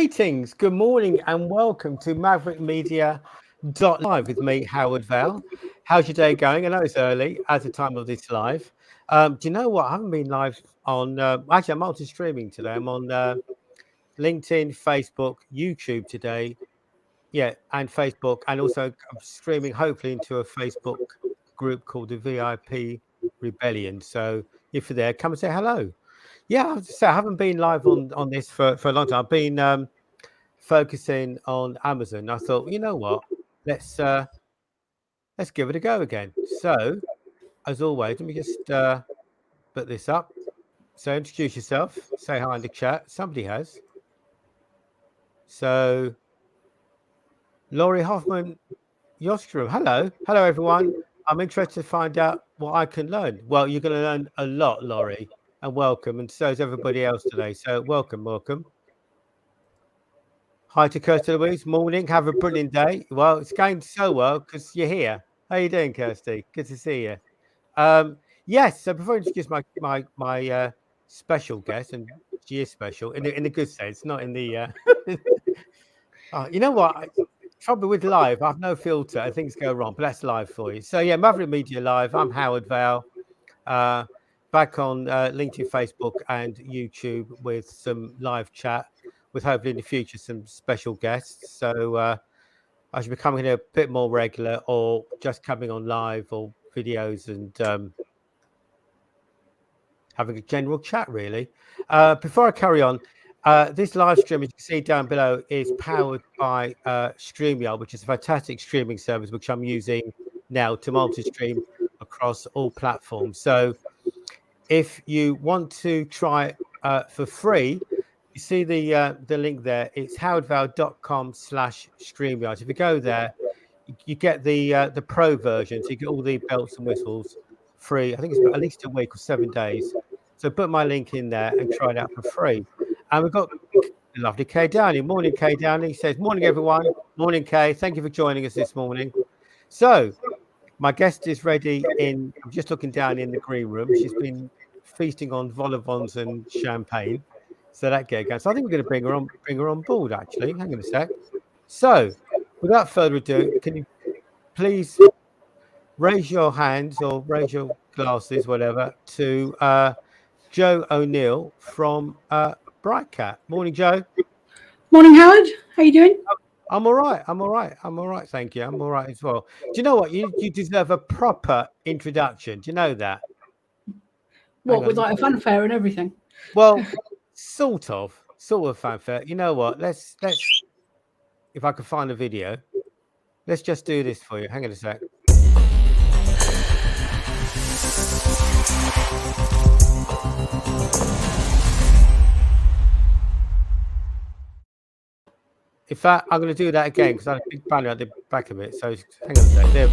Greetings, good morning, and welcome to Maverick Media Live with me, Howard Vale. How's your day going? I know it's early at the time of this live. Do you know what? I haven't been live on, actually, I'm multi-streaming today. I'm on LinkedIn, Facebook, YouTube today. Yeah, and Facebook, and also I'm streaming hopefully into a Facebook group called the VIP Rebellion. So if you're there, come and say hello. Yeah, I have to say, I haven't been live on this for a long time. I've been focusing on Amazon. I thought, you know what, let's give it a go again. So, as always, let me just put this up. So, introduce yourself. Say hi in the chat. Somebody has. So, Laurie Hoffman Yostrom. Hello, everyone. I'm interested to find out what I can learn. Well, you're going to learn a lot, Laurie, and welcome. And so is everybody else today. So, welcome. Hi to Kirsty Louise. Morning. Have a brilliant day. Well, it's going so well because you're here. How you doing, Kirsty? Good to see you. Yes. So before I introduce my special guest, and she is special in the good sense, not in the. You know what? Trouble with live, I have no filter and things go wrong, but that's live for you. So yeah, Maverick Media Live. I'm Howard Vale. Back on LinkedIn, Facebook, and YouTube with some live chat, with hopefully in the future some special guests. So I should be coming here a bit more regular, or just coming on live or videos and having a general chat, really. Before I carry on, this live stream, as you can see down below, is powered by StreamYard, which is a fantastic streaming service, which I'm using now to multi-stream across all platforms. So if you want to try for free, you see the link there. It's howardvale.com/StreamYard. If you go there, you get the pro version, so you get all the belts and whistles free. I think it's at least a week or 7 days. So put my link in there and try it out for free. And we've got lovely Kay Downey. Morning, Kay Downey. Says, morning, everyone. Morning, Kay. Thank you for joining us this morning. So my guest is ready I'm just looking down in the green room. She's been feasting on vol au vents and champagne. So that get going. So I think we're going to bring her on board, actually. Hang on a sec. So without further ado, can you please raise your hands or raise your glasses, whatever, to Joe O'Neill from Brightcat. Morning, Joe. Morning, Howard. How you doing? I'm all right. Thank you. I'm all right as well. Do you know what? You deserve a proper introduction. Do you know that? What, with like a fanfare and everything? Well, sort of fanfare. You know what? Let's if I can find a video, let's just do this for you. Hang on a sec. In fact, I'm going to do that again because I had a big banner at the back of it. So hang on a sec.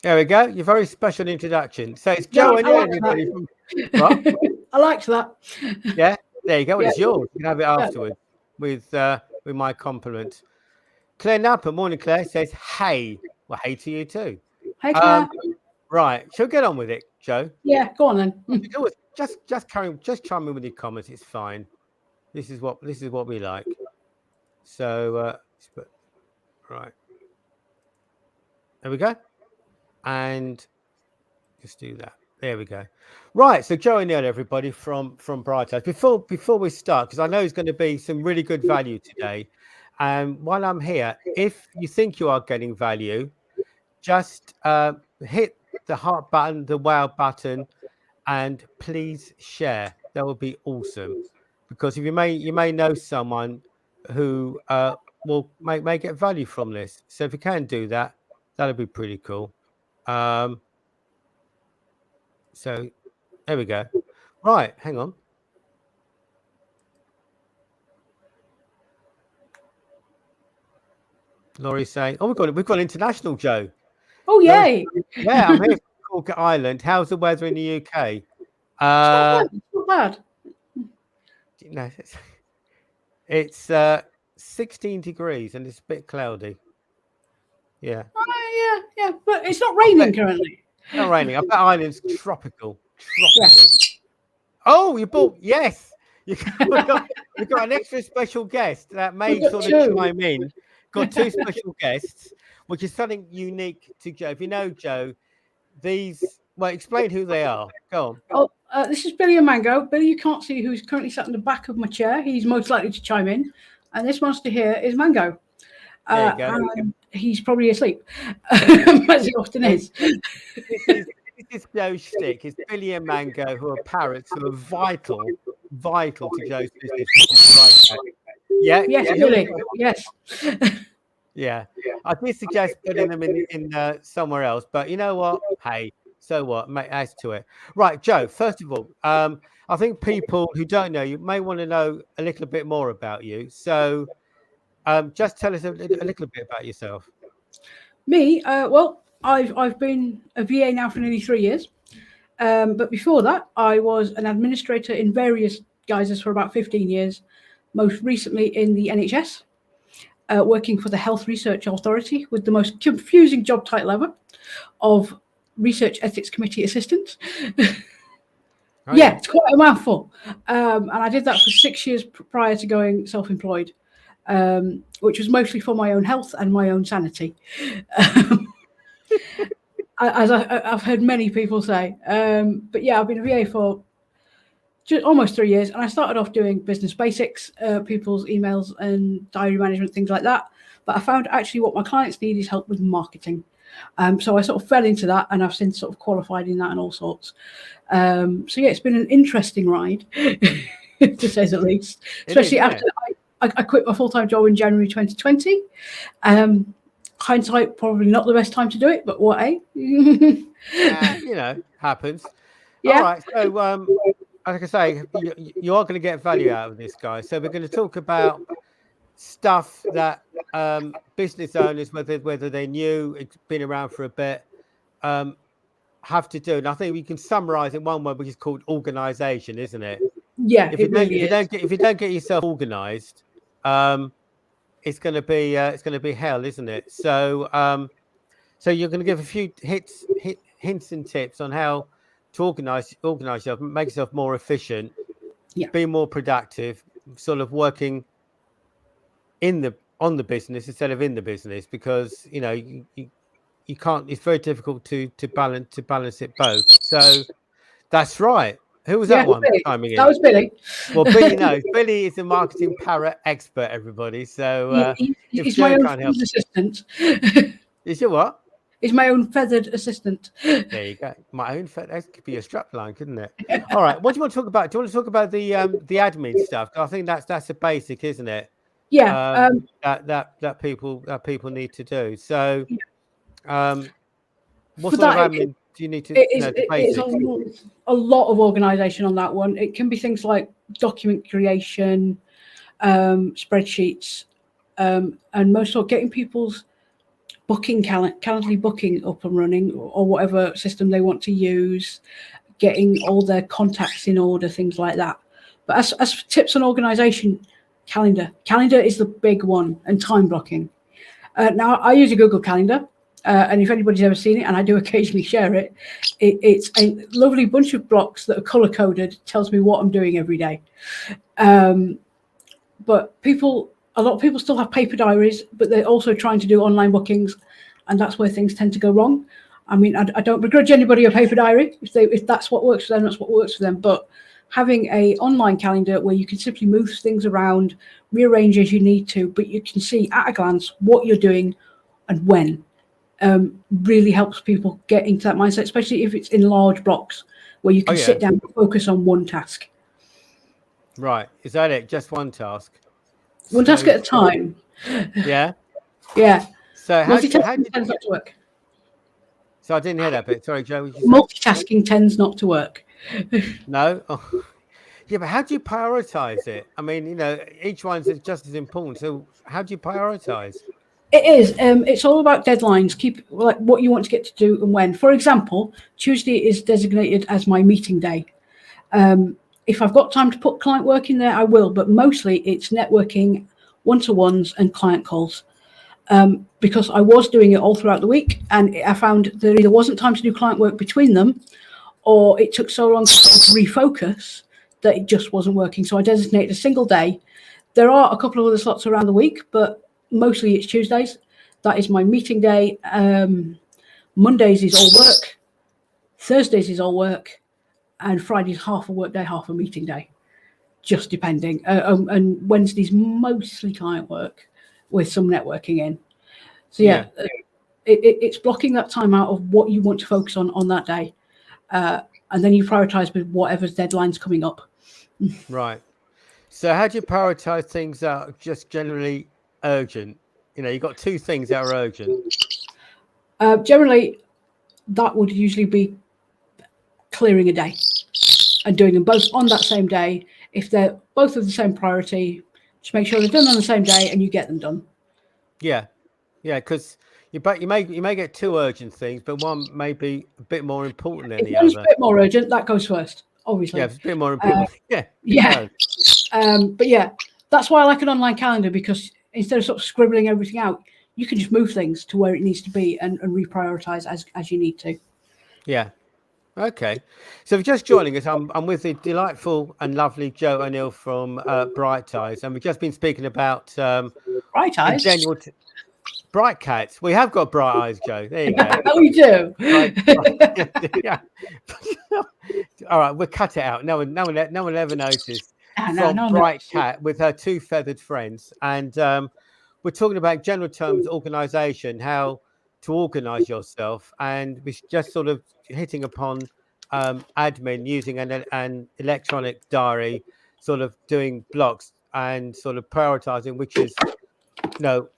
There we go. Your very special introduction. So it's Joe and everybody from what? I liked that. Yeah, there you go. Well, it's yours. You can have it afterwards with my compliment. Claire Napper, morning, Claire, says, hey. Well, hey to you too. Hey, Claire. Right. Shall we get on with it, Joe? Yeah, go on then. Just chime in with your comments. It's fine. This is what we like. So right. There we go. And just do that. There we go. Right. So Joe O'Neill, everybody from Bright. Before we start, because I know there's going to be some really good value today. And while I'm here, if you think you are getting value, just hit the heart button, the wow button, and please share. That would be awesome. Because if you may know someone who may get value from this. So if you can do that, that'd be pretty cool. So there we go. Right, hang on. Laurie's saying, "Oh, we've got international, Joe." Oh, yay! Yeah, I'm here from Cork Island. How's the weather in the UK? It's not bad. No, it's 16 degrees and it's a bit cloudy. Yeah. yeah. But it's not raining currently. It's not raining. I bet Ireland's tropical. Yeah. Oh, you bought, yes. We've got an extra special guest that may We've got sort of two. chime in. Got two special guests, which is something unique to Joe. If you know Joe, explain who they are. Go on. Oh, this is Billy and Mango. Billy, you can't see, who's currently sat in the back of my chair. He's most likely to chime in. And this monster here is Mango. There you go. And he's probably asleep, as he often is. This is Joe's shtick. It's Billy and Mango, who are parrots, who are vital to Joe's business. Yeah. Yes, Billy. Yes. Yeah. I did suggest putting them in somewhere else, but you know what? Hey, so what? As to it. Right, Joe. First of all, I think people who don't know you may want to know a little bit more about you. So, just tell us a little bit about yourself. Me, well, I've been a VA now for nearly 3 years, but before that, I was an administrator in various guises for about 15 years. Most recently in the NHS, working for the Health Research Authority with the most confusing job title ever of Research Ethics Committee Assistant. Oh, yeah, it's quite a mouthful. And I did that for 6 years prior to going self-employed, which was mostly for my own health and my own sanity. As I've heard many people say. But yeah, I've been a VA for almost 3 years, and I started off doing business basics, people's emails and diary management, things like that. But I found actually what my clients need is help with marketing. So I sort of fell into that, and I've since sort of qualified in that and all sorts. So yeah, it's been an interesting ride, to say the least. Especially after I quit my full-time job in January 2020. Hindsight, probably not the best time to do it, but what, eh? Happens. Yeah. All right. So, like I say, you are going to get value out of this, guy. So we're going to talk about stuff that business owners, whether they're new, it's been around for a bit, have to do. And I think we can summarize in one word, which is called organization, isn't it? Yeah. If you don't get yourself organized, it's going to be hell, isn't it? So so you're going to give a few hints and tips on how to organize yourself, make yourself more efficient, be more productive, sort of working on the business instead of in the business, because you can't. It's very difficult to balance it both. So that's right. Who was that one? That was Billy. Well, Billy knows. Billy is a marketing parrot expert, everybody. So he's my own feathered assistant. Is your what? He's my own feathered assistant. There you go. My own feathered. That could be a strap line, couldn't it? All right. What do you want to talk about? Do you want to talk about the admin stuff? I think that's a basic, isn't it? Yeah. That people need to do. So, what sort of admin do you need to? It's a lot of organisation on that one. It can be things like document creation, spreadsheets, and most of getting people's booking Calendly booking up and running, or whatever system they want to use, getting all their contacts in order, things like that. But as for tips on organisation, calendar is the big one, and time blocking. Now I use a Google Calendar. And if anybody's ever seen it, and I do occasionally share it, it's a lovely bunch of blocks that are color coded, tells me what I'm doing every day. But a lot of people still have paper diaries, but they're also trying to do online bookings, and that's where things tend to go wrong. I mean, I don't begrudge anybody a paper diary. If that's what works for them, that's what works for them. But having a online calendar where you can simply move things around, rearrange as you need to, but you can see at a glance what you're doing and when. Really helps people get into that mindset, especially if it's in large blocks where you can sit down and focus on one task. Right. Is that it? Just one task? One task at a time. Yeah? Yeah. So multitasking tends not to work. So I didn't hear that bit. Sorry, Joe. Multitasking tends not to work. No? Oh. Yeah, but how do you prioritize it? I mean, each one's just as important. So how do you prioritize? It is. It's all about deadlines. Keep what you want to get to do and when. For example, Tuesday is designated as my meeting day. If I've got time to put client work in there, I will. But mostly it's networking, one-to-ones, and client calls. because I was doing it all throughout the week, and I found there either wasn't time to do client work between them, or it took so long to sort of refocus that it just wasn't working. So I designated a single day. There are a couple of other slots around the week, but mostly it's Tuesdays. That is my meeting day. Mondays is all work. Thursdays is all work. And Friday's half a work day, half a meeting day, just depending. And Wednesday's mostly client work with some networking in. So yeah. It's blocking that time out of what you want to focus on that day. And then you prioritize with whatever's deadline's coming up. Right. So how do you prioritize things that are just generally urgent? You know, you've got two things that are urgent. Generally, that would usually be clearing a day and doing them both on that same day. If they're both of the same priority, just make sure they're done on the same day and you get them done. Yeah. Yeah, because you may get two urgent things, but one may be a bit more important than the other. If one's a bit more urgent, that goes first, obviously. Yeah, it's a bit more important. But yeah, that's why I like an online calendar, because instead of sort of scribbling everything out, you can just move things to where it needs to be and reprioritize as you need to. Yeah. Okay. So if you're just joining us, I'm with the delightful and lovely Jo O'Neill from Bright Eyes, and we've just been speaking about Bright Eyes. Bright Cats. We have got bright eyes, Jo. There you go. Oh, we do. Yeah. All right, we'll cut it out. No one ever noticed. Bright Cat with her two feathered friends, and we're talking about general terms, organisation, how to organise yourself, and we're just sort of hitting upon admin using an electronic diary, sort of doing blocks and sort of prioritising, which is,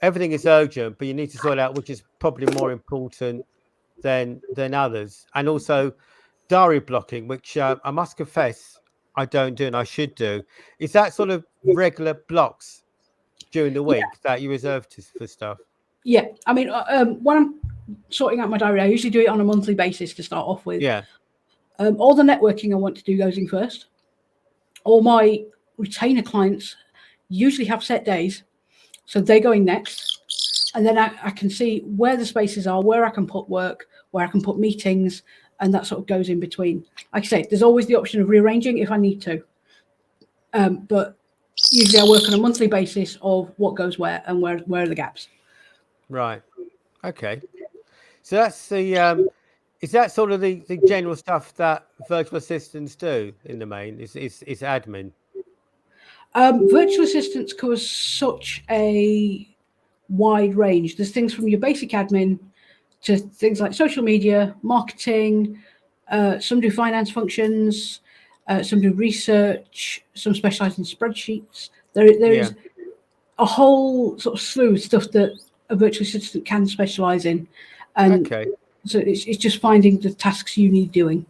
everything is urgent, but you need to sort out which is probably more important than others. And also diary blocking, which I must confess I don't do and I should do. Is that sort of regular blocks during the week that you reserve for stuff? Yeah, I mean, when I'm sorting out my diary, I usually do it on a monthly basis to start off with. Yeah. All the networking I want to do goes in first. All my retainer clients usually have set days, so they're going next. And then I can see where the spaces are, where I can put work, where I can put meetings, and that sort of goes in between. Like I say, there's always the option of rearranging if I need to. But usually I work on a monthly basis of what goes where and where are the gaps. Right. Okay. So that's the is that sort of the general stuff that virtual assistants do in the main? Is admin? Virtual assistants covers such a wide range. There's things from your basic admin to things like social media, marketing. Some do finance functions. Some do research. Some specialize in spreadsheets. There is a whole sort of slew of stuff that a virtual assistant can specialize in. And so it's just finding the tasks you need doing.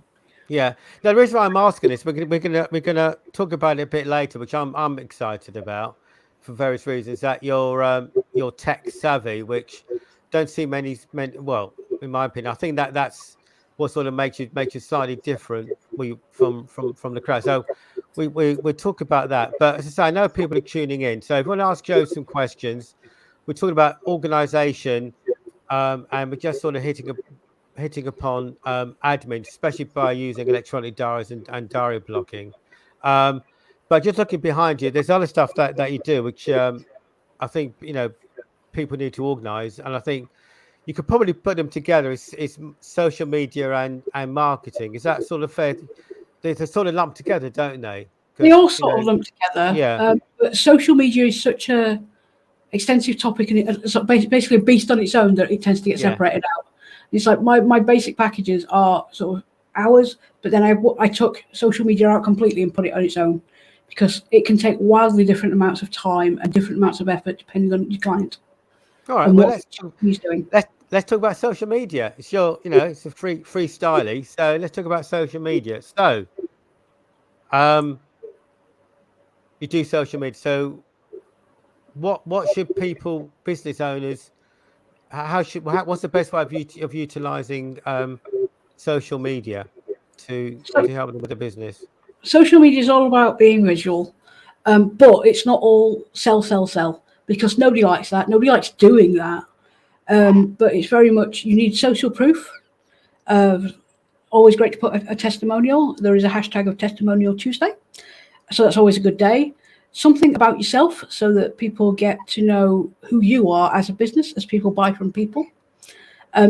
Yeah. Now, the reason why I'm asking this, we're gonna talk about it a bit later, which I'm excited about for various reasons. That you're tech savvy, which don't see many. Well, in my opinion, I think that's what sort of makes you slightly different from the crowd. So we'll talk about that. But as I say, I know people are tuning in. So if you want to ask Jo some questions, we're talking about organisation, and we're just sort of hitting upon admin, especially by using electronic diaries and diary blocking. But just looking behind you, there's other stuff that you do, which I think people need to organise, and I think you could probably put them together. It's social media and marketing. Is that sort of fair? They're sort of lumped together, don't they? They all sort of lump together. Yeah. But social media is such a extensive topic, and it's basically a beast on its own that it tends to get separated out. It's like my basic packages are sort of hours, but then I took social media out completely and put it on its own, because it can take wildly different amounts of time and different amounts of effort depending on your client. All right, well, let's talk about social media. It's it's a freestyly. So let's talk about social media. So, you do social media. So, what should business owners, what's the best way of utilizing social media to help them with the business? Social media is all about being visual, but it's not all sell, because nobody likes that. Nobody likes doing that. But it's very much, you need social proof. Always great to put a testimonial. There is a hashtag of Testimonial Tuesday. So that's always a good day. Something about yourself so that people get to know who you are as a business, as people buy from people.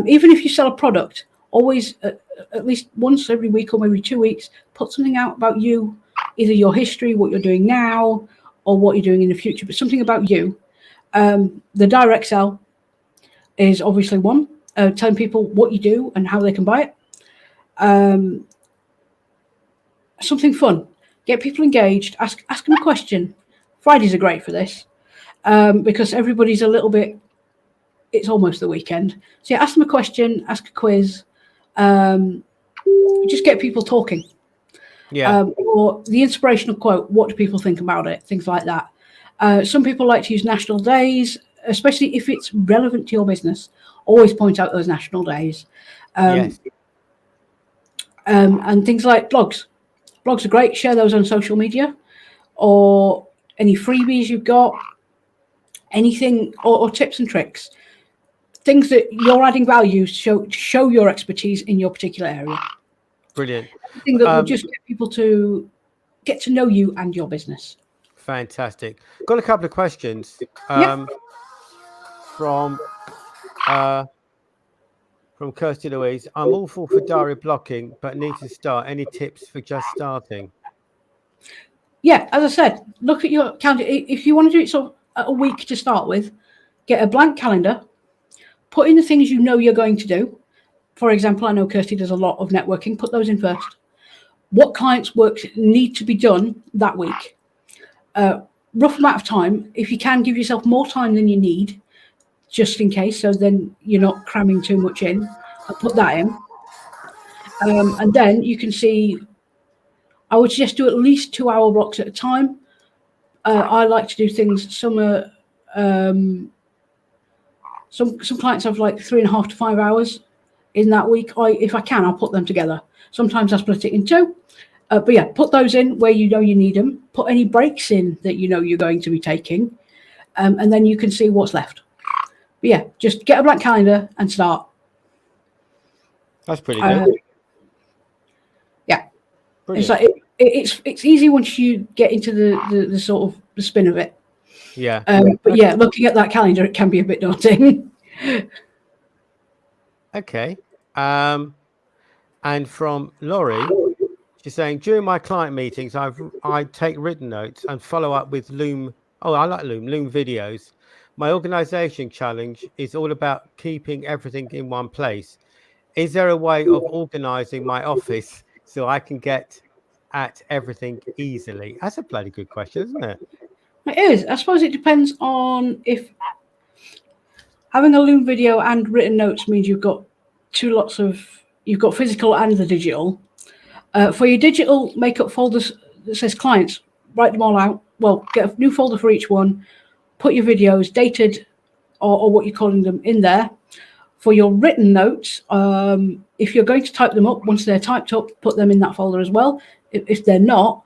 Even if you sell a product, always at least once every week or maybe 2 weeks, put something out about you, either your history, what you're doing now, or what you're doing in the future, but something about you. The direct sell is obviously one, telling people what you do and how they can buy it. Something fun, get people engaged, ask them a question. Fridays are great for this because everybody's a little bit, it's almost the weekend. So yeah, ask them a question, ask a quiz, just get people talking. Yeah. Or the inspirational quote, what do people think about it? Things like that. Some people like to use national days, especially if it's relevant to your business. Always point out those national days. Yes. And things like blogs. Blogs are great. Share those on social media, or any freebies you've got, anything, or tips and tricks. Things that you're adding value to show your expertise in your particular area. Brilliant. Thing that will just get people to get to know you and your business. Fantastic. Got a couple of questions from Kirsty Louise. I'm awful for diary blocking, but need to start. Any tips for just starting? Yeah, as I said, look at your calendar. If you want to do it sort of a week to start with, get a blank calendar, put in the things you know you're going to do. For example, I know Kirsty does a lot of networking. Put those in first. What clients' works need to be done that week? Rough amount of time. If you can, give yourself more time than you need, just in case, so then you're not cramming too much in. I'll put that in. And then you can see, I would suggest do at least 2 hour blocks at a time. I like to do things, some clients have like 3.5 to 5 hours in that week. If I can, I'll put them together. Sometimes I split it in two. But yeah, put those in where you know you need them. Put any breaks in that you know you're going to be taking. And then you can see what's left. But yeah, just get a blank calendar and start. That's pretty good. Yeah. Brilliant. It's like it's easy once you get into the sort of the spin of it. Yeah. But yeah, looking at that calendar, it can be a bit daunting. Okay. And from Laurie, she's saying, during my client meetings, I take written notes and follow up with Loom. Oh, I like Loom videos. My organization challenge is all about keeping everything in one place. Is there a way of organizing my office so I can get at everything easily? That's a bloody good question, isn't it? It is. I suppose it depends on if having a Loom video and written notes means you've got you've got physical and the digital. For your digital, make up folders that says clients, write them all out. Well, get a new folder for each one, put your videos dated or what you're calling them in there. For your written notes, if you're going to type them up, once they're typed up, put them in that folder as well. If they're not,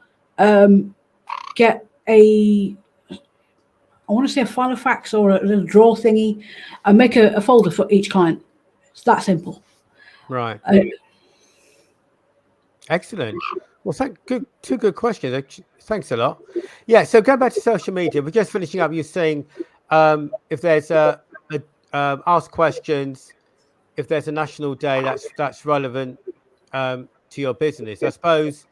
get I want to say a file of facts or a little drawer thingy and make a folder for each client. It's that simple. Right. Excellent. Well, two good questions. Thanks a lot. Yeah. So going back to social media, we're just finishing up. You're saying if there's ask questions, if there's a national day that's relevant to your business. I suppose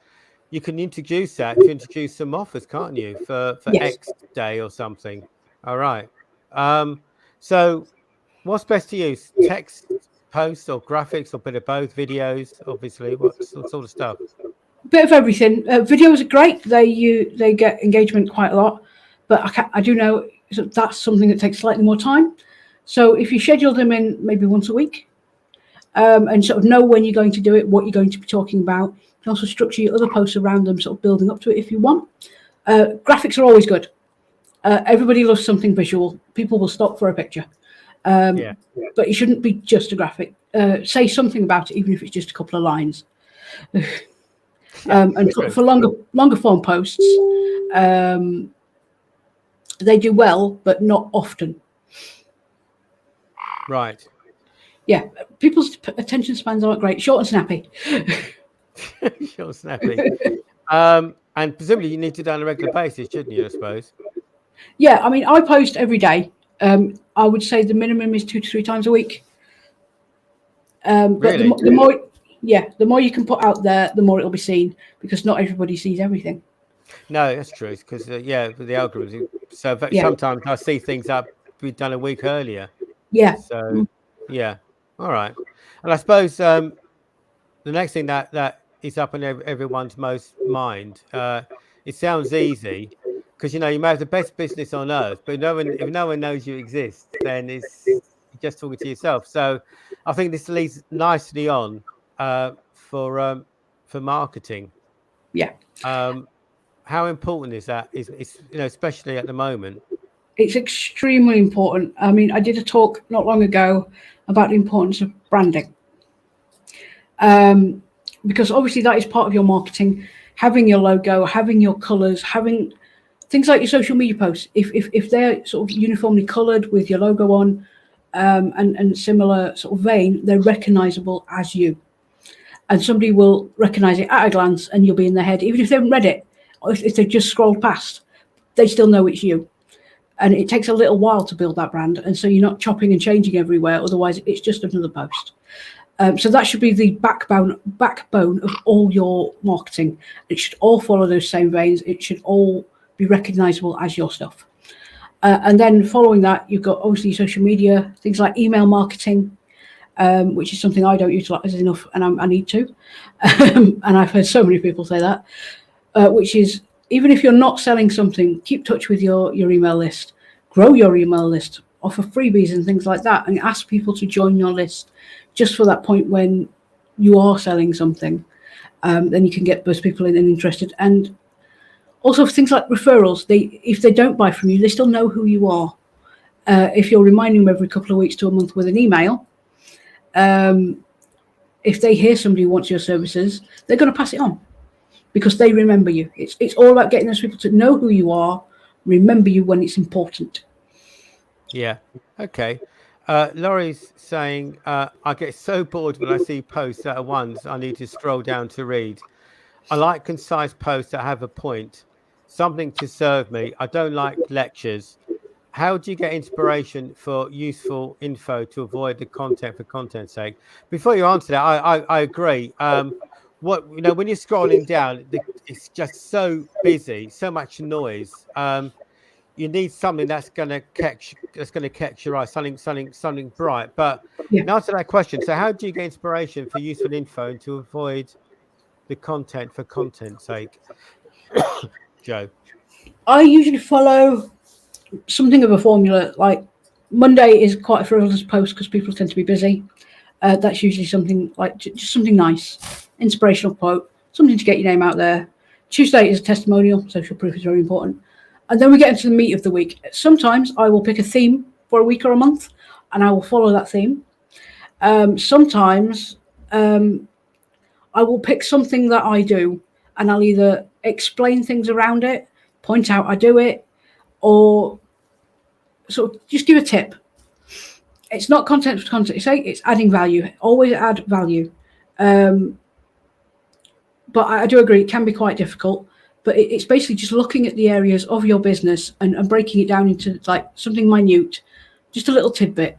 you can introduce that to introduce some offers, can't you, for Yes. X day or something? All right. So what's best to use? Text posts or graphics or a bit of both? Videos, obviously. What sort of stuff? Bit of everything. Videos are great. They get engagement quite a lot, but I do know that's something that takes slightly more time. So if you schedule them in maybe once a week, and sort of know when you're going to do it, what you're going to be talking about, you can also structure your other posts around them, sort of building up to it if you want. Graphics are always good. Everybody loves something visual. People will stop for a picture. But it shouldn't be just a graphic. Say something about it, even if it's just a couple of lines. And for longer form posts, they do well, but not often. Right. Yeah, people's attention spans aren't great. Short and snappy. Sure, snappy. And presumably you need to do it on a regular basis, shouldn't you? I suppose. Yeah, I mean, I post every day. I would say the minimum is 2 to 3 times a week. But Really? the more, yeah, the more you can put out there, the more it'll be seen, because not everybody sees everything. No, that's true. Because yeah, with the algorithm. So Yeah, sometimes I see things that we've done a week earlier. yeah, So yeah, all right. And I suppose the next thing that is up on everyone's most mind. It sounds easy because you know you may have the best business on earth, but if no one knows you exist, then you're just talking to yourself. So I think this leads nicely on for marketing. yeah. How important is that? Is you know especially at the moment. It's extremely important. I mean, I did a talk not long ago about the importance of branding, because obviously that is part of your marketing. Having your logo, having your colours, having things like your social media posts. If they're sort of uniformly coloured with your logo on, and similar sort of vein, they're recognisable as you, and somebody will recognise it at a glance, and you'll be in their head, even if they haven't read it, or if they've just scrolled past, they still know it's you. And it takes a little while to build that brand, and so you're not chopping and changing everywhere. Otherwise, it's just another post. So that should be the backbone of all your marketing. It should all follow those same veins. It should all be recognisable as your stuff. And then following that, you've got obviously social media, things like email marketing, which is something I don't utilise enough, and I need to. And I've heard so many people say that, which is, even if you're not selling something, keep touch with your email list, grow your email list, offer freebies and things like that, and ask people to join your list just for that point when you are selling something. Then you can get those people in and interested. And also things like referrals, if they don't buy from you, they still know who you are. If you're reminding them every couple of weeks to a month with an email, if they hear somebody wants your services, they're going to pass it on, because they remember you. It's all about getting those people to know who you are, remember you when it's important. Yeah. Okay. Laurie's saying, I get so bored when I see posts that are ones I need to scroll down to read. I like concise posts that have a point, something to serve me. I don't like lectures. How do you get inspiration for useful info to avoid the content for content's sake? Before you answer that, I agree. What you know when you're scrolling down, it's just so busy, so much noise. You need something that's going to catch your eye, something bright. But Yeah. in answer to that question, so how do you get inspiration for useful info and to avoid the content for content's sake? Joe. I usually follow something of a formula. Like Monday is quite a frivolous post because people tend to be busy. That's usually something like just something nice, inspirational quote, something to get your name out there. Tuesday is a testimonial, social proof is very important. And then we get into the meat of the week. Sometimes I will pick a theme for a week or a month, and I will follow that theme. Sometimes I will pick something that I do, and I'll either explain things around it, point out I do it, or sort of just give a tip. It's not content for content's sake, it's adding value. Always add value. But I do agree it can be quite difficult. But it's basically just looking at the areas of your business and breaking it down into like something minute, just a little tidbit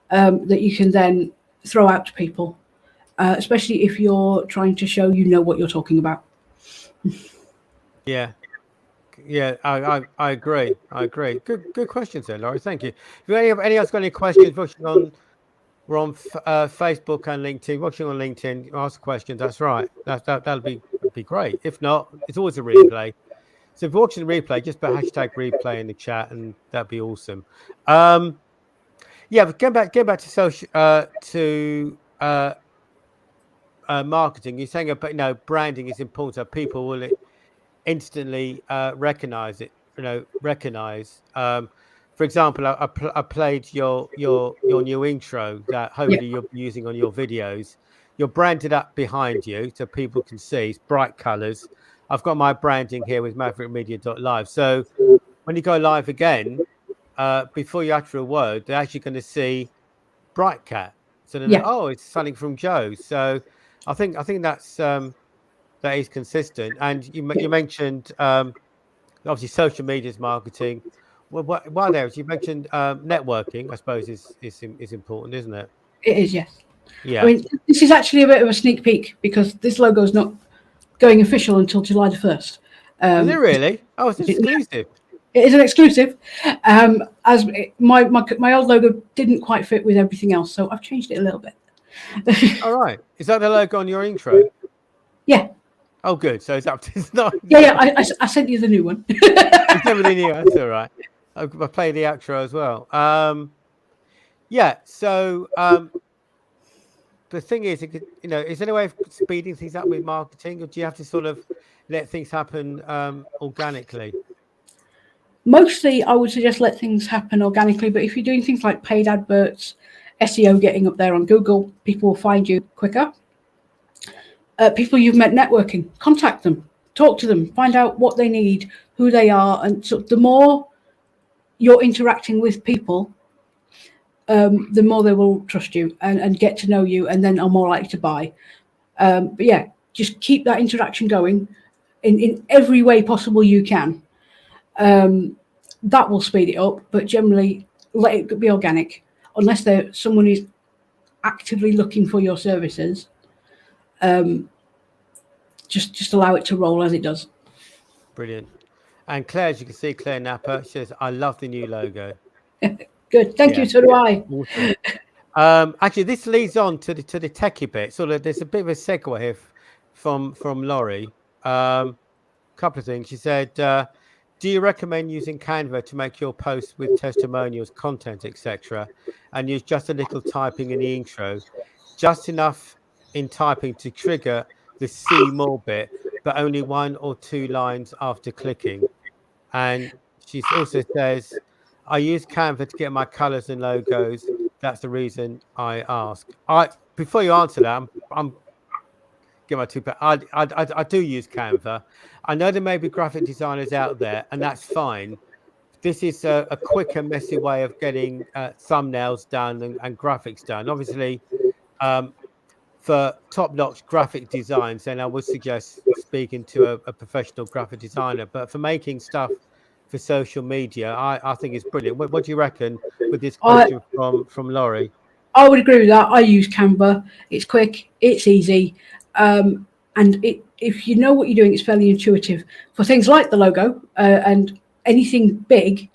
that you can then throw out to people, especially if you're trying to show you know what you're talking about. Yeah. Yeah, I agree. I agree. Good questions there, Laurie. Thank you. If any else got any questions, we're on Facebook and LinkedIn. Watching on LinkedIn, ask questions. That's right. That'll be great. If not, it's always a replay. So if you're watching the replay, just put hashtag replay in the chat, and that'd be awesome. Yeah, but getting back to social to marketing. You're saying about branding is important. People will instantly recognize it. Recognize. For example, I played your new intro that Yeah, hopefully you'll be using on your videos. You're branded up behind you so people can see. It's bright colors. I've got my branding here with maverickmedia.live. So when you go live again, before you utter a word, they're actually going to see Bright Cat. So they know, Yeah. oh, it's something from Joe. So I think that's that is consistent. And you mentioned obviously social media is marketing. Well, while there, you mentioned networking. I suppose is important, isn't it? It is, yes. I Yeah. mean, this is actually a bit of a sneak peek because this logo is not going official until July the 1st. Is it really? Oh, it's It exclusive. is an exclusive. As my old logo didn't quite fit with everything else, so I've changed it a little bit. All right. Is that the logo on your intro? Yeah. Oh, good. So it's not. Yeah. I sent you the new one. It's everything new. That's all right. I play the outro as well. Yeah. So the thing is, is there any way of speeding things up with marketing, or do you have to sort of let things happen organically? Mostly, I would suggest let things happen organically. But if you're doing things like paid adverts, SEO, getting up there on Google, people will find you quicker. People you've met networking, contact them, talk to them, find out what they need, who they are, and so the more you're interacting with people, the more they will trust you and get to know you, and then are more likely to buy. But yeah, just keep that interaction going in every way possible you can. That will speed it up, but generally let it be organic, unless someone is actively looking for your services. Just allow it to roll as it does. Brilliant. And Claire, as you can see, Claire Napper says, "I love the new logo." Good, thank you. So do I. Awesome. Actually, this leads on to the techie bit. Sort of, there's a bit of a segue here from Laurie. Couple of things. She said, "Do you recommend using Canva to make your posts with testimonials, content, etc., and use just a little typing in the intro, just enough in typing to trigger the see more bit, but only 1 or 2 lines after clicking?" And she also says, "I use Canva to get my colors and logos. That's the reason I ask." Before you answer that, I'm get my two. I do use Canva. I know there may be graphic designers out there, and that's fine. This is a quick and messy way of getting thumbnails done and graphics done. Obviously, for top-notch graphic designs, then I would suggest speaking to a professional graphic designer. But for making stuff for social media, I think it's brilliant. What do you reckon with this question from Laurie? I would agree with that. I use Canva. It's quick, it's easy, and if you know what you're doing, it's fairly intuitive. For things like the logo and anything big,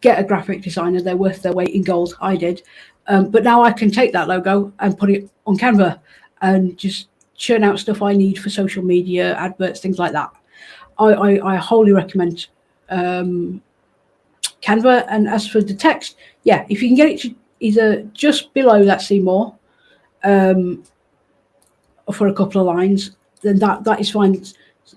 get a graphic designer. They're worth their weight in gold. I did, but now I can take that logo and put it on Canva and just churn out stuff I need for social media, adverts, things like that. I wholly recommend Canva. And as for the text, yeah, if you can get it to either just below that see more for a couple of lines, then that is fine.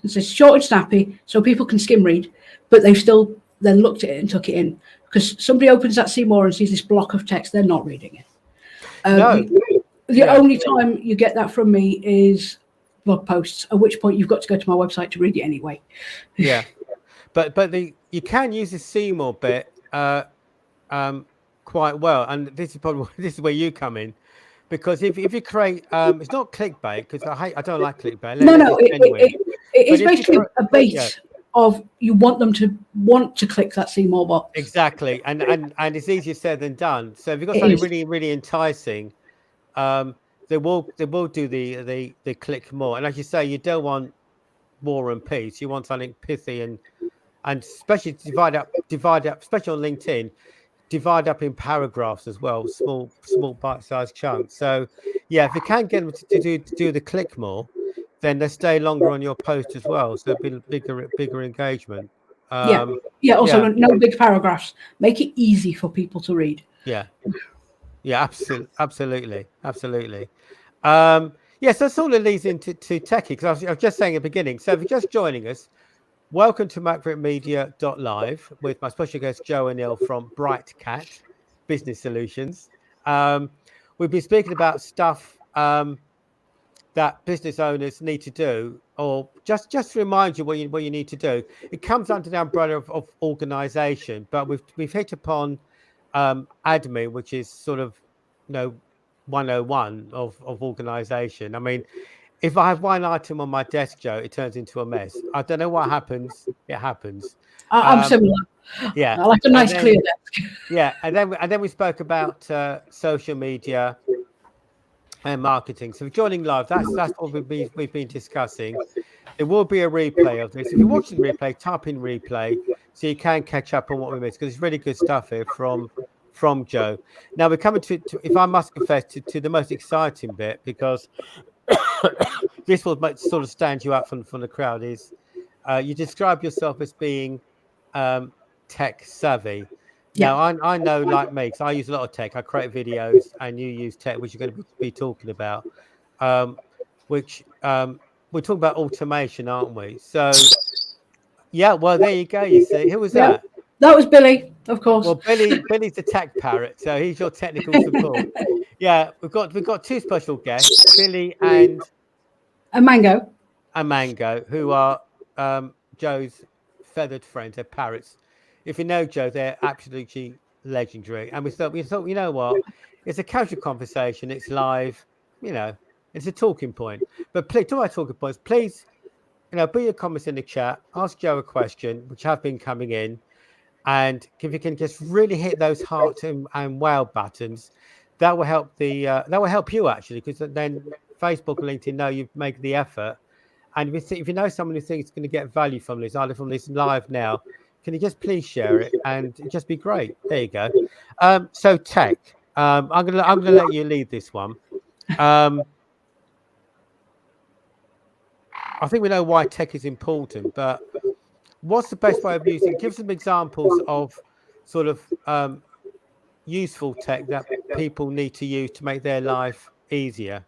It's short and snappy, so people can skim read, but they've still then looked at it and took it in. Because somebody opens that see more and sees this block of text, they're not reading it. No. The only time you get that from me is blog posts, at which point you've got to go to my website to read it anyway. Yeah, but you can use the see more bit quite well, and this is where you come in, because if you create it's not clickbait, because I don't like clickbait. No, it is basically a base of you want them to want to click that see more box. Exactly, and it's easier said than done. So if you've got something really, really enticing, they will do the click more. And as you say, you don't want War and Peace. You want something pithy and especially divide up, especially on LinkedIn, divide up in paragraphs as well, small bite-sized chunks. So yeah, if you can get them to do the click more, then they stay longer on your post as well. So bigger engagement. Also no big paragraphs. Make it easy for people to read. Yeah, absolutely. Yes, that sort of leads into techie, because I was just saying at the beginning. So if you're just joining us, welcome to MaverickMedia.live with my special guest Joe O'Neill from Bright Cat Business Solutions. We've been speaking about stuff that business owners need to do, or just to remind you what you need to do. It comes under the umbrella of organization, but we've hit upon admin, which is sort of 101 of organization. I mean, if I have one item on my desk, Joe, it turns into a mess. I don't know what happens. It happens. I'm similar. Yeah. I like a nice clear desk. Yeah, and then we spoke about social media and marketing. So joining live, that's what we've been discussing. There will be a replay of this. If you're watching the replay, type in replay so you can catch up on what we missed, because it's really good stuff here from Joe. Now we're coming to if I must confess, to the most exciting bit, because this will sort of stand you out from the crowd. Is you describe yourself as being tech savvy. Yeah. Now I know, like me, because I use a lot of tech. I create videos, and you use tech, which you're going to be talking about. Which we're talking about automation, aren't we? So yeah, well there you go. You see, who was that? That was Billy, of course. Well, Billy's the tech parrot, so he's your technical support. Yeah, we've got two special guests, Billy and Mango, who are Joe's feathered friends. They're parrots. If you know Joe, they're absolutely legendary. And we thought, you know what? It's a casual conversation. It's live. You know, it's a talking point. But please, to my talking points, please, put your comments in the chat. Ask Joe a question, which have been coming in. And if you can just really hit those heart and wow buttons, that will help that will help you actually, because then Facebook and LinkedIn know you've made the effort. And if you know someone who thinks it's going to get value from this, either from this live now, can you just please share it, and it'd just be great. There you go. So tech, I'm gonna let you lead this one. I think we know why tech is important, but what's the best way of using it? Give some examples of sort of useful tech that people need to use to make their life easier.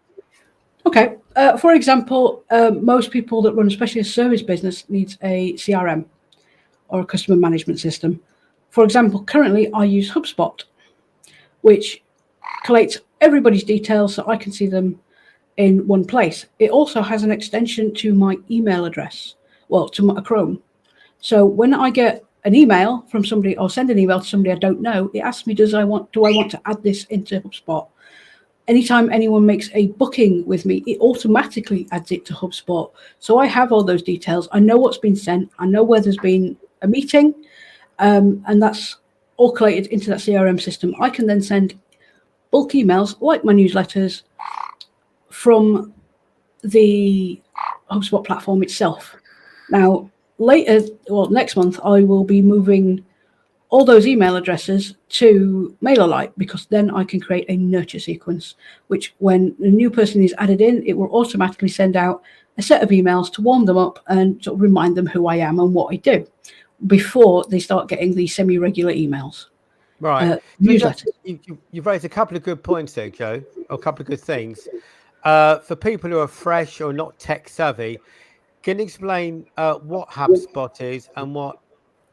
Okay. For example, most people that run, especially a service business, needs a CRM or a customer management system. For example, currently I use HubSpot, which collates everybody's details so I can see them in one place. It also has an extension to my email address, to my Chrome. So when I get an email from somebody or send an email to somebody I don't know, it asks me, do I want to add this into HubSpot? Anytime anyone makes a booking with me, it automatically adds it to HubSpot. So I have all those details. I know what's been sent. I know where there's been a meeting, and that's all collated into that CRM system. I can then send bulk emails like my newsletters from the HubSpot platform itself. Now, next month, I will be moving all those email addresses to MailerLite, because then I can create a nurture sequence, which when a new person is added in, it will automatically send out a set of emails to warm them up and sort of remind them who I am and what I do before they start getting the semi-regular emails. Right. Newsletters. You've raised a couple of good points there, Joe, or a couple of good things. For people who are fresh or not tech savvy, can you explain what HubSpot is and what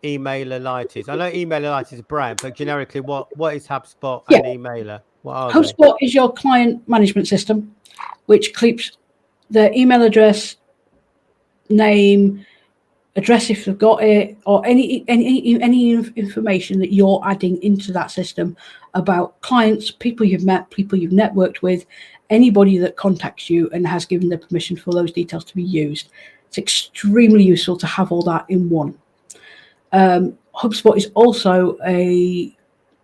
MailerLite is? I know MailerLite is a brand, but generically, what is HubSpot and Emailer? What are HubSpot is your client management system, which keeps their email address, name, address if they've got it, or any information that you're adding into that system about clients, people you've met, people you've networked with, anybody that contacts you and has given their permission for those details to be used. It's extremely useful to have all that in one. HubSpot is also a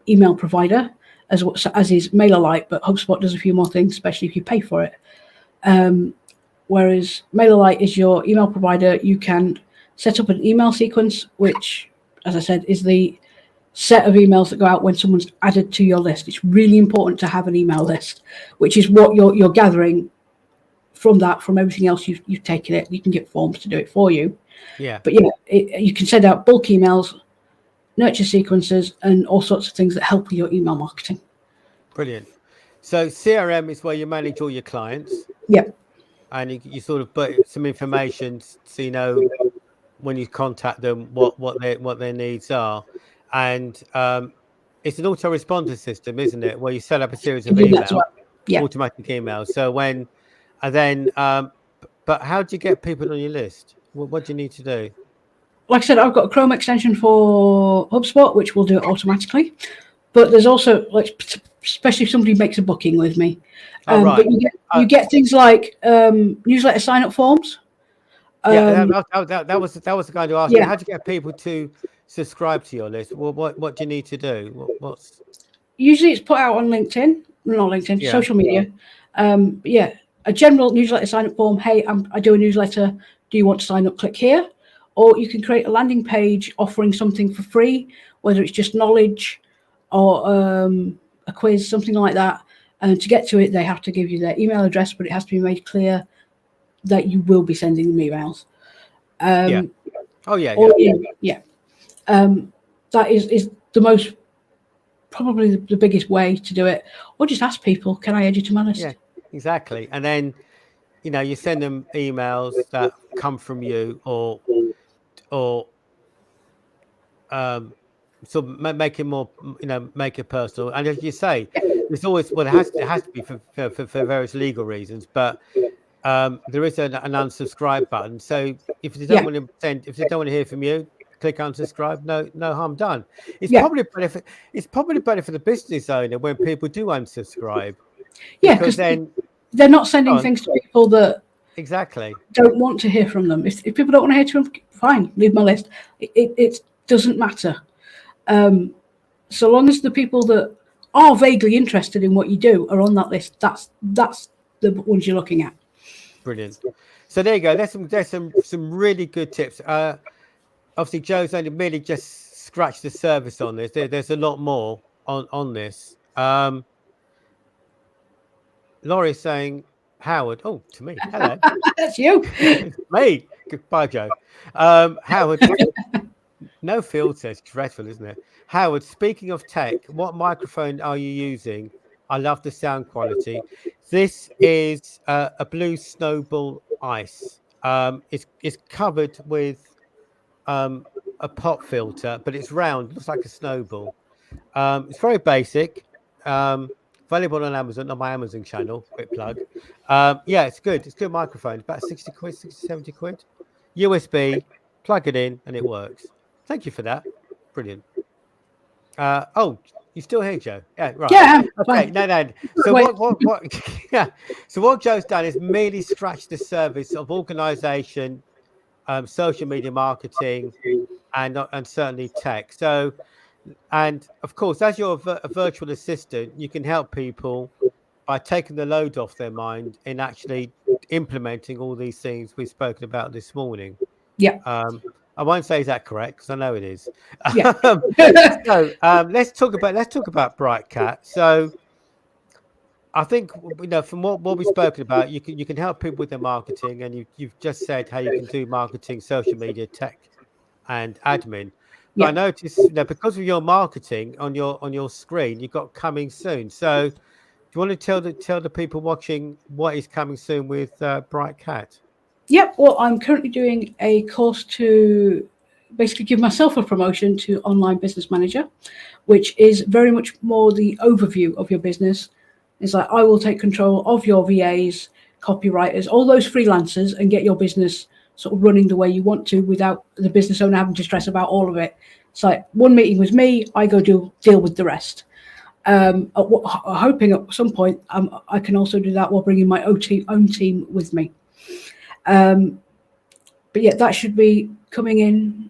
email provider, as is MailerLite, but HubSpot does a few more things, especially if you pay for it. Whereas MailerLite is your email provider, you can set up an email sequence, which, as I said, is the set of emails that go out when someone's added to your list. It's really important to have an email list, which is what you're gathering from everything else you've taken it. You can get forms to do it for you. Yeah. But you can send out bulk emails, nurture sequences, and all sorts of things that help with your email marketing. Brilliant. So CRM is where you manage all your clients. Yep. And you sort of put some information so you know when you contact them what their needs are. And it's an autoresponder system, isn't it? Where you set up a series of emails, automatic emails. So but how do you get people on your list? What do you need to do? Like I said, I've got a Chrome extension for HubSpot, which will do it automatically. But there's also, especially if somebody makes a booking with me. Right. But you get things like newsletter sign up forms. Yeah, that was the guy to ask you. Yeah. How do you get people to subscribe to your list? What do you need to do? What's Usually it's put out on LinkedIn, not LinkedIn, Yeah. social media. Yeah, a general newsletter sign up form. Hey, I do a newsletter. Do you want to sign up? Click here. Or you can create a landing page offering something for free, whether it's just knowledge or a quiz, something like that. And to get to it, they have to give you their email address, but it has to be made clear that you will be sending them emails. Yeah. Oh yeah, Or, yeah. yeah. That is the most, probably the biggest way to do it. Or just ask people, can I add you to my list? Yeah, exactly. And then, you send them emails that come from you, or sort of make it more, make it personal. And as you say, there's always, well, it has to be for various legal reasons, but there is an unsubscribe button. So if they don't want to if they don't want to hear from you, click unsubscribe. No harm done. It's probably better for the business owner when people do unsubscribe. Yeah, because then they're not sending things to people that exactly don't want to hear from them. If people don't want to hear from them, fine, leave my list. It doesn't matter. So long as the people that are vaguely interested in what you do are on that list, that's the ones you're looking at. Brilliant. So there you go. There's some really good tips. Obviously, Joe's only merely just scratched the surface on this. There's a lot more on this. Laurie's saying, Howard. Oh, to me. Hello. That's you. It's me. Goodbye, Joe. Howard. No filter. It's dreadful, isn't it? Howard, speaking of tech, what microphone are you using? I love the sound quality. This is a Blue Snowball Ice. It's covered with a pop filter, but it's round, looks like a snowball. It's very basic. Available on Amazon, on my Amazon channel. Quick plug. Yeah, it's good. It's a good microphone. It's about 60 quid, 60, 70 quid. USB, plug it in, and it works. Thank you for that. Brilliant. Oh, you still here, Joe? Yeah, right. Yeah. Okay. No. So what? Yeah. So what Joe's done is merely scratched the surface of organisation, social media marketing, and certainly tech. So, and of course, as you're a virtual assistant, you can help people by taking the load off their mind in actually implementing all these things we've spoken about this morning. Yeah. I won't say is that correct because I know it is. Yeah. So let's talk about BrightCat. So I think from what we've spoken about, you can help people with their marketing, and you've just said how you can do marketing, social media, tech, and admin. But I noticed because of your marketing on your screen, you've got coming soon. So do you want to tell the people watching what is coming soon with BrightCat? Yep. Well, I'm currently doing a course to basically give myself a promotion to online business manager, which is very much more the overview of your business. It's like, I will take control of your VAs, copywriters, all those freelancers, and get your business sort of running the way you want to without the business owner having to stress about all of it. It's like one meeting with me, I go deal with the rest. Hoping at some point I can also do that while bringing my own team with me. But yeah, that should be coming in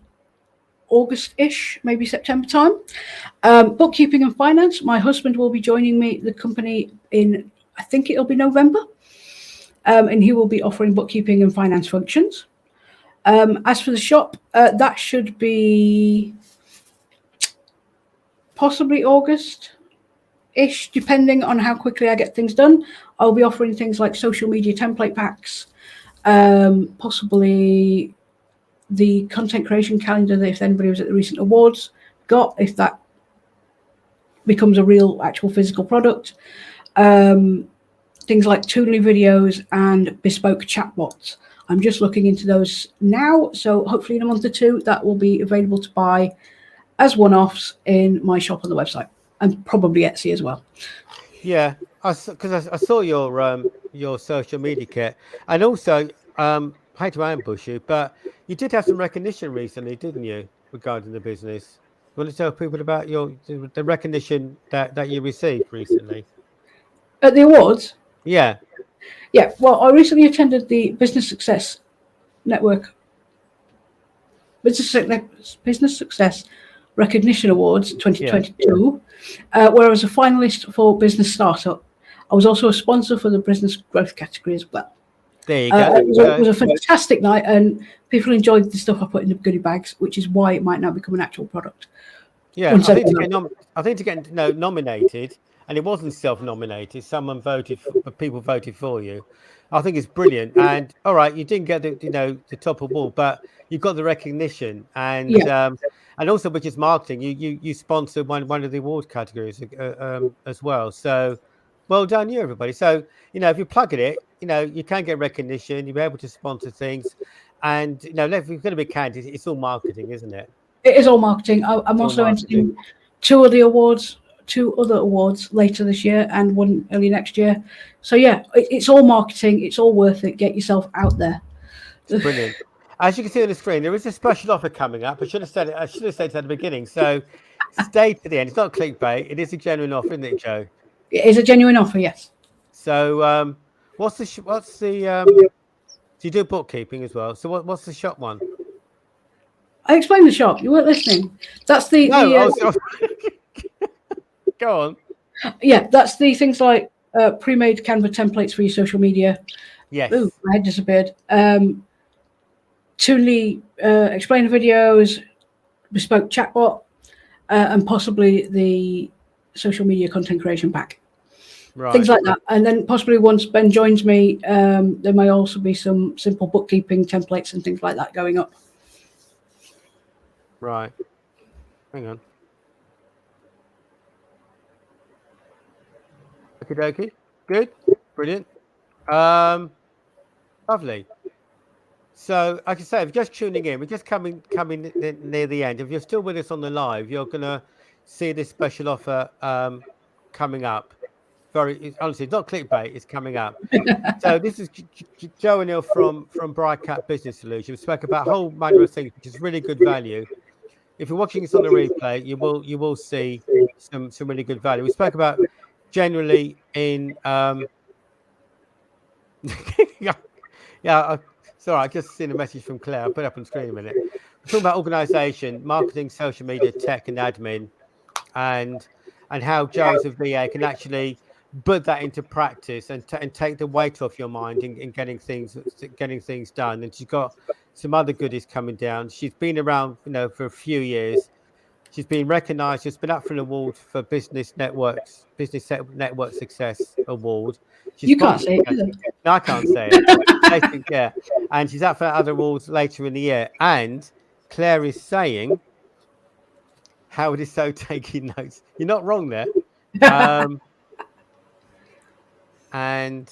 August-ish, maybe September time. Bookkeeping and finance. My husband will be joining the company in, I think it'll be November. And he will be offering bookkeeping and finance functions. As for the shop, that should be possibly August-ish, depending on how quickly I get things done. I'll be offering things like social media template packs, possibly the content creation calendar that if anybody was at the recent awards got, if that becomes a real actual physical product. Things like Toonly videos and bespoke chatbots. I'm just looking into those now. So hopefully in a month or two, that will be available to buy as one-offs in my shop on the website, and probably Etsy as well. Yeah, because I saw your social media kit, and also hate to ambush you, but you did have some recognition recently, didn't you, regarding the business? Want to tell people about the recognition that you received recently? At the awards, Yeah. yeah. Well, I recently attended the Network Business Success Recognition Awards Yeah. 2022, where I was a finalist for Business Startup. I was also a sponsor for the Business Growth category as well. There you go. It was a fantastic night, and people enjoyed the stuff I put in the goodie bags, which is why it might now become an actual product. Yeah, I think to get nominated, and it wasn't self-nominated. Someone voted, people voted for you. I think it's brilliant. And all right, you didn't get the top award, but you got the recognition, and also, which is marketing. You sponsored one of the award categories as well. So well done, you everybody. So if you plug at it, you can get recognition. You'll be able to sponsor things, and if we're going to be candid, it's all marketing, isn't it? It is all marketing. I'm also entering two other awards later this year and one early next year. So yeah, it's all marketing. It's all worth it. Get yourself out there. It's brilliant. As you can see on the screen, there is a special offer coming up. I should have said it at the beginning. So stay to the end. It's not clickbait. It is a genuine offer, isn't it, Joe? It is a genuine offer, yes. So what's the so you do bookkeeping as well. So what's the shop one? I explained the shop. You weren't listening. That's the Go on. Yeah, that's the things like pre-made Canva templates for your social media. Yes. Ooh, my head disappeared. Toonly explainer videos, bespoke chatbot, and possibly the social media content creation pack. Right. Things like that. And then possibly once Ben joins me, there may also be some simple bookkeeping templates and things like that going up. Right. Hang on. Okie dokie. Good. Brilliant. Lovely. So, like I say, if you're just tuning in, we're just coming near the end. If you're still with us on the live, you're going to see this special offer coming up. Honestly, it's not clickbait, it's coming up. So this is Joe O'Neill from Brightcat Business Solutions. We spoke about a whole manner of things, which is really good value. If you're watching this on the replay, you will see some really good value. We spoke about generally in sorry, I just seen a message from Claire. I'll put it up on the screen in a minute. We're talking about organization, marketing, social media, tech, and admin, and how Joe as a VA can actually put that into practice and take the weight off your mind in getting things done. And she's got some other goodies coming down. She's been around, for a few years. She's been recognised. She's been up for an award for Business Network Success Award. You can't say it. No, I can't say it. Yeah, and she's up for other awards later in the year. And Claire is saying, Howard is so taking notes. You're not wrong there. And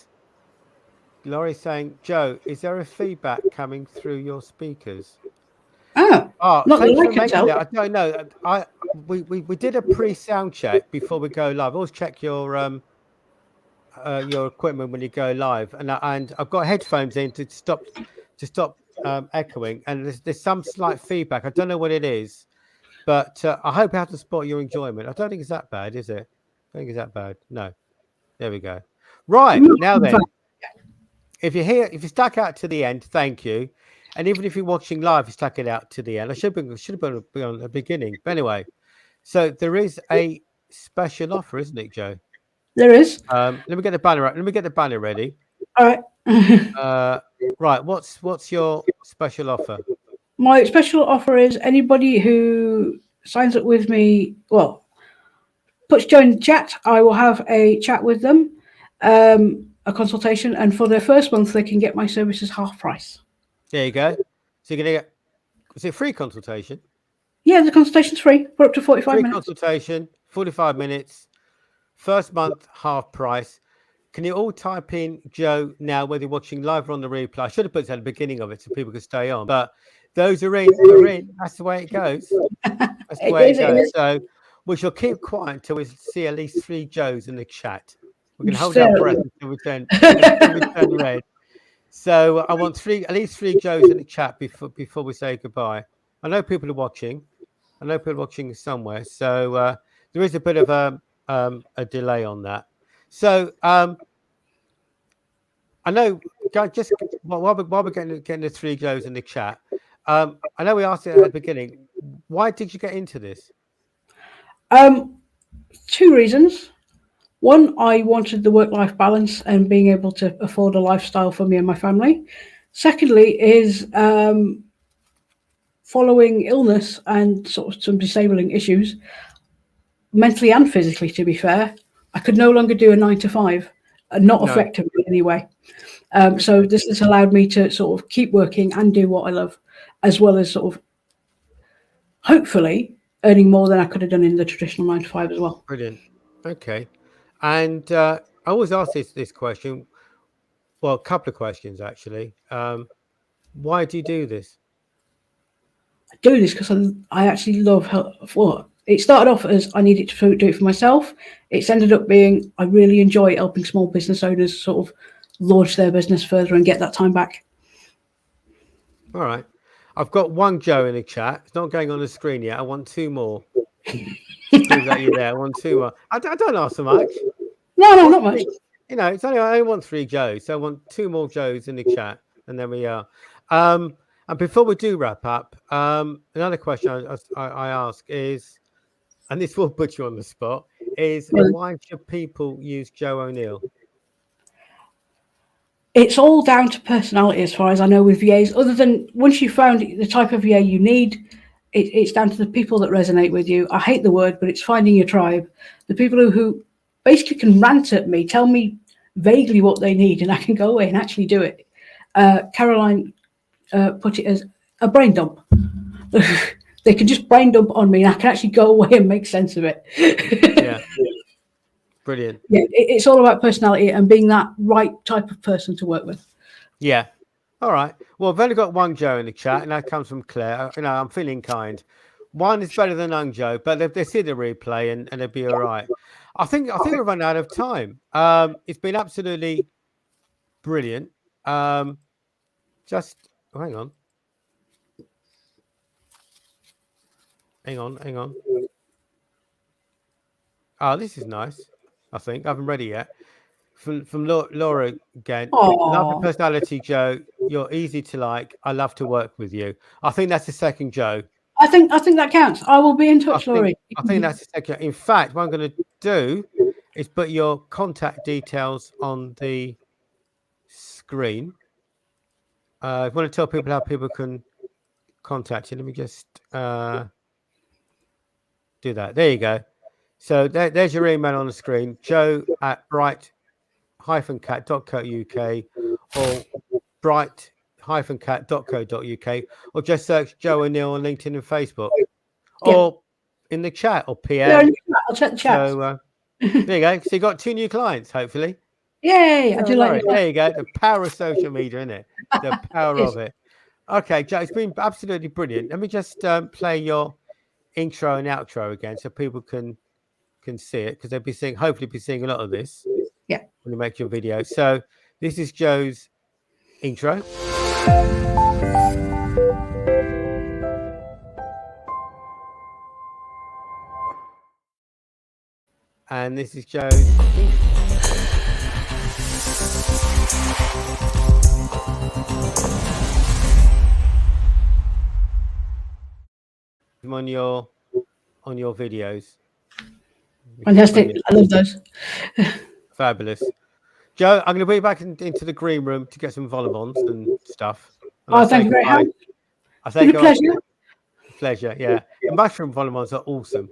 Laurie's saying, Joe, is there a feedback coming through your speakers? Not thanks that for making that. I don't know. We did a pre-sound check before we go live. Always check your equipment when you go live, and I've got headphones in to stop echoing, and there's some slight feedback. I don't know what it is, but I hope I have to spot your enjoyment. I don't think it's that bad, is it? I think it's that bad. No. There we go. Right, now then, if you're here, if you stuck out to the end, thank you. And even if you're watching live, you stuck it out to the end. I should have been on the beginning. But anyway, so there is a special offer, isn't it, Joe? There is. Let me get the banner up. Let me get the banner ready. All right. Right. What's your special offer? My special offer is anybody who signs up with me, puts Joe in the chat, I will have a chat with them, a consultation, and for their first month, they can get my services half price. There you go. So you're going to get, is it free consultation? Yeah, the consultation's free for up to 45 minutes. Free consultation, 45 minutes, first month, half price. Can you all type in Joe now, whether you're watching live or on the replay? I should have put it at the beginning of it so people could stay on, but those are in. That's the way it goes. That's the way it goes. So we shall keep quiet until we see at least 3 Joes in the chat. We can hold our breath until we turn red. So I want at least 3 Joes in the chat before we say goodbye. I know people are watching. I know people watching somewhere, so there is a bit of a delay on that. So I know, just while we're getting the three goes in the chat, I know we asked it at the beginning. Why did you get into this? Two reasons. One, I wanted the work-life balance and being able to afford a lifestyle for me and my family. Secondly, is following illness and sort of some disabling issues, mentally and physically, to be fair, I could no longer do a 9 to 5, not No. effectively anyway. So this has allowed me to sort of keep working and do what I love, as well as sort of hopefully earning more than I could have done in the traditional 9 to 5 as well. Brilliant. Okay. And I always ask this question. Well, a couple of questions actually. Why do you do this? I do this because I actually love what it started off as I needed to do it for myself. It's ended up being I really enjoy helping small business owners sort of launch their business further and get that time back. All right. I've got one Joe in the chat. It's not going on the screen yet. I want two more. Prove that you're there. I want two more. I don't ask so much. No, not much. You know, it's only I only want three Joes, so I want two more Joes in the chat, and then we are. And before we do wrap up, another question I ask is, and this will put you on the spot, is why should people use Joe O'Neill? It's all down to personality, as far as I know, with VAs. Other than once you've found the type of VA you need, it's down to the people that resonate with you. I hate the word, but it's finding your tribe. The people who basically can rant at me, tell me vaguely what they need, and I can go away and actually do it. Caroline put it as a brain dump. They can just brain dump on me, and I can actually go away and make sense of it. Yeah. Brilliant. Yeah, it's all about personality and being that right type of person to work with. Yeah. All right. Well, I've only got one Joe in the chat, and that comes from Claire. You know, I'm feeling kind. One is better than none, Joe, but they see the replay and they'll be all right. I think we've run out of time. It's been absolutely brilliant. Just hang on. Hang on. Oh, this is nice. I think I haven't read it yet. From Laura again. Love the personality, Joe. You're easy to like. I love to work with you. I think that's the second Joe. I think that counts. I will be in touch, Laurie. I think that's the second. In fact, what I'm going to do is put your contact details on the screen. I want to tell people how people can contact you. Let me just do that. There you go. So there's your email on the screen, joe@bright-cat.co.uk or bright-cat.co.uk, or just search Joe O'Neill on LinkedIn and Facebook, or in the chat, or PM. Yeah, I'll check the chat. So there you go. So you got two new clients, hopefully. Yay! I do like it. There you go. The power of social media, isn't it? The power of it. Okay, Joe, it's been absolutely brilliant. Let me just play your intro and outro again, so people can see it, because they'll hopefully be seeing a lot of this. Yeah. When you make your video. So this is Joe's intro. And this is Joe's on your videos. Fantastic. I love those. Fabulous. Joe, I'm going to bring you back into the green room to get some vol-au-vents and stuff. And thank you very much. It's been a pleasure. Pleasure, yeah. The mushroom vol-au-vents are awesome.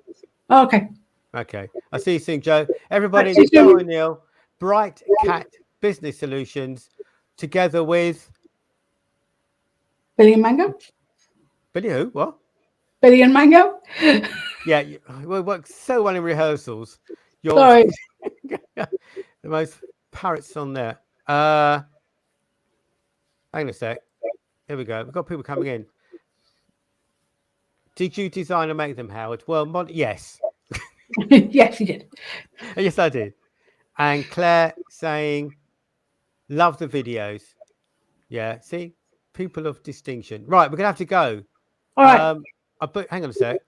Oh, okay. Okay. I'll see you soon, Joe. Everybody, Joe O'Neill, Bright Cat Business Solutions, together with Billy and Mango. Billy who? What? Billy and Mango. Yeah, we work so well in rehearsals. Sorry. The most parrots on there. Hang on a sec. Here we go. We've got people coming in. Did you design and make them, Howard? Well, yes. Yes, he did. Yes, I did. And Claire saying, love the videos. Yeah, see? People of distinction. Right, we're going to have to go. All right. Hang on a sec.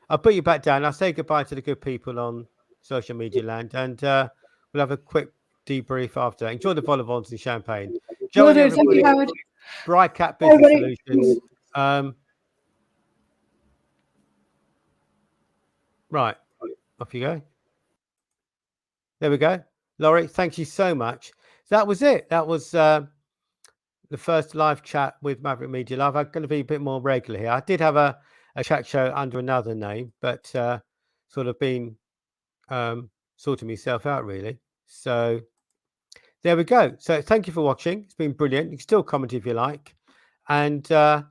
I'll put you back down. I'll say goodbye to the good people on social media land, and we'll have a quick debrief after that. Enjoy the vol au vents and champagne. Will Join do. Thank you, everybody. Howard. Bright Cat Bye, Business everybody. Solutions. Right, off you go. There we go. Laurie, thank you so much. That was it. That was the first live chat with Maverick Media Live. I'm going to be a bit more regular here. I did have a chat show under another name, but sort of been sorting myself out, really. So there we go. So thank you for watching. It's been brilliant. You can still comment if you like. And I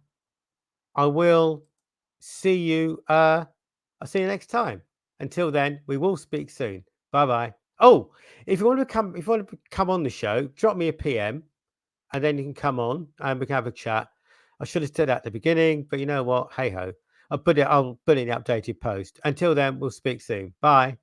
will see you. I'll see you next time. Until then, we will speak soon. Bye-bye. Oh, if you want to come on the show, drop me a PM, and then you can come on and we can have a chat. I should have said that at the beginning, but you know what? Hey ho. I'll put it in the updated post. Until then, we'll speak soon. Bye.